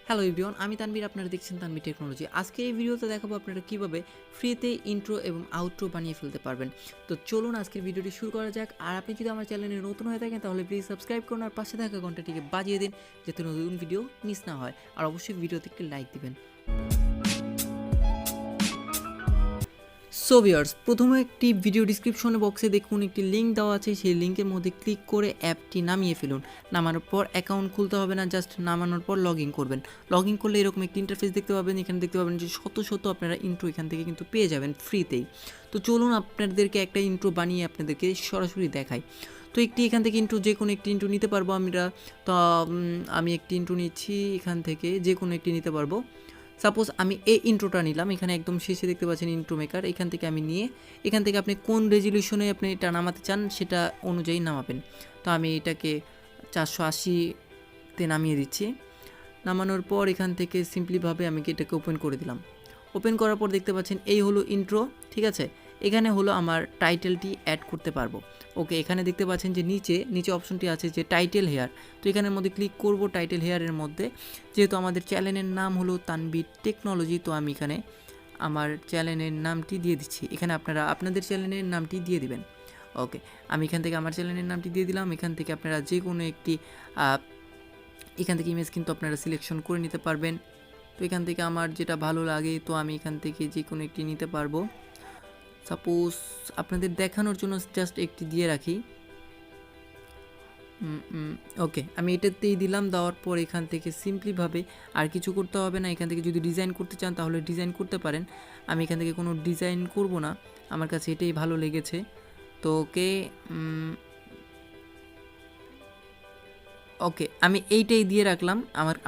Hello everyone, আমি তানভীর, আপনারা দেখছেন তানভীর টেকনোলজি। আজকে এই ভিডিওতে দেখাবো আপনারা কীভাবে ফ্রিতে ইন্ট্রো এবং আউট্রো বানিয়ে ফেলতে পারবেন। তো চলুন আজকের ভিডিওটি শুরু করা যাক। আর আপনি যদি আমার চ্যানেলে নতুন হয়ে থাকেন তাহলে প্লিজ সাবস্ক্রাইব করুন আর পাশে থাকা ঘন্টাটিকে বাজিয়ে দিন যাতে নতুন ভিডিও মিস না হয়। আর অবশ্যই ভিডিওতে একটি লাইক দিবেন। সো ভিউয়ার্স, প্রথমে একটি ভিডিও ডিসক্রিপশনে বক্সে দেখুন একটি লিঙ্ক দেওয়া আছে, সেই লিঙ্কের মধ্যে ক্লিক করে অ্যাপটি নামিয়ে ফেলুন। নামানোর পর অ্যাকাউন্ট খুলতে হবে না, জাস্ট নামানোর পর লগ ইন করবেন। লগ ইন করলে এরকম একটি ইন্টারফেস দেখতে পাবেন। এখানে দেখতে পাবেন যে শত আপনারা ইন্ট্রো এখান থেকে কিন্তু পেয়ে যাবেন ফ্রিতেই। তো চলুন আপনাদেরকে একটা ইন্ট্রো বানিয়ে আপনাদেরকে সরাসরি দেখাই। তো এখান থেকে ইন্ট্রো যে কোনো একটি ইন্ট্রো নিতে পারবো আমরা। তো আমি একটি ইন্ট্রো নিচ্ছি, এখান থেকে যে কোনো একটি নিতে পারবো। সাপোজ আমি এই ইন্ট্রোটা নিলাম, এখানে একদম শেষে দেখতে পাচ্ছেন ইন্ট্রো মেকার। এখান থেকে আমি নিয়ে এখান থেকে আপনি কোন রেজলিউশনে আপনি এটা নামাতে চান সেটা অনুযায়ী নামাবেন। তো আমি এটাকে 480-তে নামিয়ে দিচ্ছি। নামানোর পর এখান থেকে সিম্পলিভাবে আমি এটাকে ওপেন করে দিলাম। ওপেন করার পর দেখতে পাচ্ছেন এই হলো ইন্ট্রো, ঠিক আছে। এখানে হলো আমার টাইটেলটি অ্যাড করতে পারবো। ওকে, এখানে দেখতে পাচ্ছেন যে নিচে অপশনটি আছে যে টাইটেল হেয়ার। তো এখানের মধ্যে ক্লিক করব টাইটেল হেয়ারের মধ্যে। যেহেতু আমাদের চ্যানেলের নাম হলো তানভীর টেকনোলজি, তো আমি এখানে আমার চ্যানেলের নামটি দিয়ে দিচ্ছি। এখানে আপনারা আপনাদের চ্যানেলের নামটি দিয়ে দিবেন। ওকে, আমি এখান থেকে আমার চ্যানেলের নামটি দিয়ে দিলাম। এখান থেকে আপনারা যে কোনো একটি এখান থেকে ইমেজ কিন্তু আপনারা সিলেকশন করে নিতে পারবেন। তো এখান থেকে আমার যেটা ভালো লাগে তো আমি এখান থেকে যে কোনো একটি নিতে পারবো। সাপোজ আপনাদের দেখানোর জন্য জাস্ট একটি দিয়ে রাখি। ওকে, আমি এটাতেই দিলাম। দেওয়ার পর এখান থেকে সিম্পলিভাবে আর কিছু করতে হবে না। এখান থেকে যদি ডিজাইন করতে চান তাহলে ডিজাইন করতে পারেন। আমি এখান থেকে কোনো ডিজাইন করব না, আমার কাছে এটাই ভালো লেগেছে। তো ওকে, আমি এইটাই দিয়ে রাখলাম,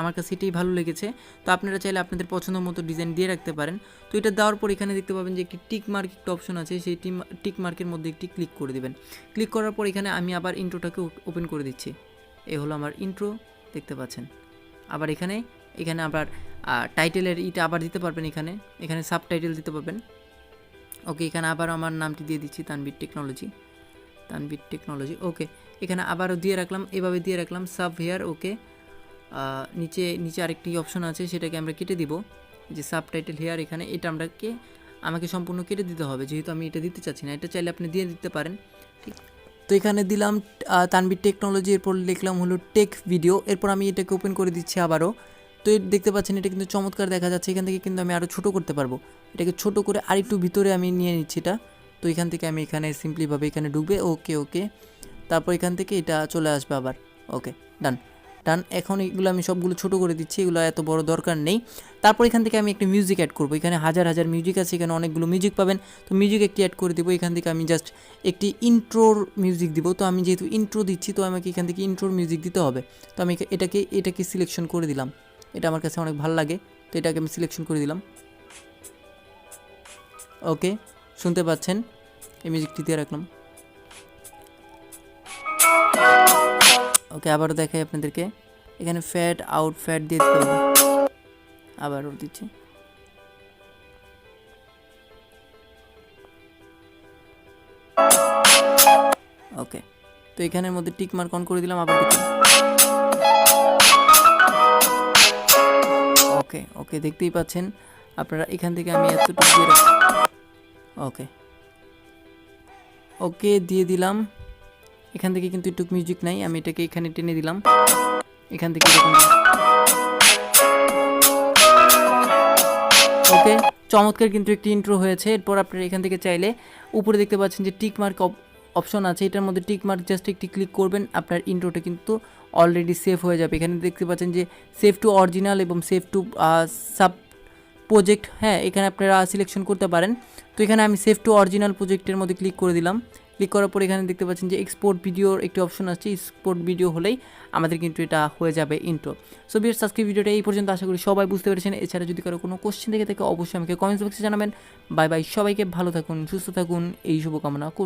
আমার কাছে এটাই ভালো লেগেছে। তো আপনারা চাইলে আপনাদের পছন্দ মতো ডিজাইন দিয়ে রাখতে পারেন। তো এটা দেওয়ার পর এখানে দেখতে পাবেন যে একটি টিক মার্ক একটা অপশন আছে, সেই টিক মার্কের মধ্যে একটি ক্লিক করে দেবেন। ক্লিক করার পর এখানে আমি আবার ইন্ট্রোটাকে ওপেন করে দিচ্ছি। এই হলো আমার ইন্ট্রো, দেখতে পাচ্ছেন। আবার এখানে আবার টাইটেলের ইটা আবার দিতে পারবেন। এখানে সাব টাইটেল দিতে পারবেন। ওকে, এখানে আবার আমার নামটি দিয়ে দিচ্ছি তানভীর টেকনোলজি। ওকে, এখানে আবারও দিয়ে রাখলাম, এভাবে দিয়ে রাখলাম সাব হেয়ার। ওকে, নিচে আরেকটি অপশন আছে, সেটাকে আমরা কেটে দিব, যে সাব টাইটেল হেয়ার। এখানে এটা আমাকে সম্পূর্ণ কেটে দিতে হবে, যেহেতু আমি এটা দিতে চাচ্ছি না। এটা চাইলে আপনি দিয়ে দিতে পারেন, ঠিক। তো এখানে দিলাম তানভীর টেকনোলজি, এরপর লিখলাম হলো টেক ভিডিও। এরপর আমি এটাকে ওপেন করে দিচ্ছি আবারও। তো দেখতে পাচ্ছেন এটা কিন্তু চমৎকার দেখা যাচ্ছে। এখান থেকে কিন্তু আমি আরও ছোটো করতে পারবো। এটাকে ছোট করে আরেকটু ভিতরে আমি নিয়ে নিচ্ছি এটা। তো এখান থেকে আমি এখানে সিম্পলিভাবে এখানে ঢুকবে। ওকে, তারপর এখান থেকে এটা চলে আসবে আবার। ওকে, ডান। এখন এগুলো আমি সবগুলো ছোট করে দিচ্ছি, এগুলো এত বড় দরকার নেই। তারপর এখান থেকে আমি একটা মিউজিক অ্যাড করবো। এখানে হাজার মিউজিক আছে, এখানে অনেকগুলো মিউজিক পাবেন। তো মিউজিক একটি অ্যাড করে দেবো। এখান থেকে আমি জাস্ট একটি ইন্ট্রোর মিউজিক দিব। তো আমি যেহেতু ইন্ট্রো দিচ্ছি, তো আমাকে এখান থেকে ইন্ট্রোর মিউজিক দিতে হবে। তো আমি এটাকে সিলেকশন করে দিলাম। এটা আমার কাছে অনেক ভালো লাগে, তো এটাকে আমি সিলেকশন করে দিলাম। ওকে, শুনতে পাচ্ছেন, এই মিউজিকটি দিয়ে রাখলাম। ওকে, আবারও দেখাই আপনাদেরকে। এখানে ফ্যাট দিয়ে দিতে হবে। আবারও দিচ্ছি। ওকে, তো এখানের মধ্যে টিক মার্ক অন করে দিলাম। আবার দেখুন। ওকে, দেখতেই পাচ্ছেন আপনারা। এখান থেকে আমি এতটুকু দিয়ে রাখছি। ওকে, দিয়ে দিলাম। এখান থেকে কিন্তু একটু মিউজিক নাই, আমি এটাকে এখানে টেনে দিলাম। এখান থেকে দেখুন। ওকে, চমৎকার কিন্তু একটি ইন্ট্রো হয়েছে। এরপর আপনারা এখান থেকে চাইলে উপরে দেখতে পাচ্ছেন যে টিক মার্ক অপশন আছে, এটার মধ্যে টিক মার্ক জাস্ট একটি ক্লিক করবেন, আপনার ইন্ট্রোটা কিন্তু অলরেডি সেভ হয়ে যাবে। এখানে দেখতে পাচ্ছেন যে সেভ টু অরিজিনাল এবং সেভ টু সাব প্রজেক্ট। হ্যাঁ, এখানে আপনারা সিলেকশন করতে পারেন। তো এখানে আমি সেভ টু অরিজিনাল প্রজেক্টের মধ্যে ক্লিক করে দিলাম। ক্লিক করার পর এখানে দেখতে পাচ্ছেন যে এক্সপোর্ট ভিডিওর একটি অপশন আছে। এক্সপোর্ট ভিডিও হলেই আমাদের কিন্তু এটা হয়ে যাবে ইন্ট্রো। সো ভিউয়ার্স, আজকের ভিডিওটা এই পর্যন্ত, আশা করি সবাই বুঝতে পেরেছেন। এছাড়া যদি কারো কোনো কোশ্চেন থেকে থাকে অবশ্যই আমাকে কমেন্টস বক্সে জানাবেন। বাই, সবাইকে ভালো থাকুন, সুস্থ থাকুন, এই শুভকামনা করছি।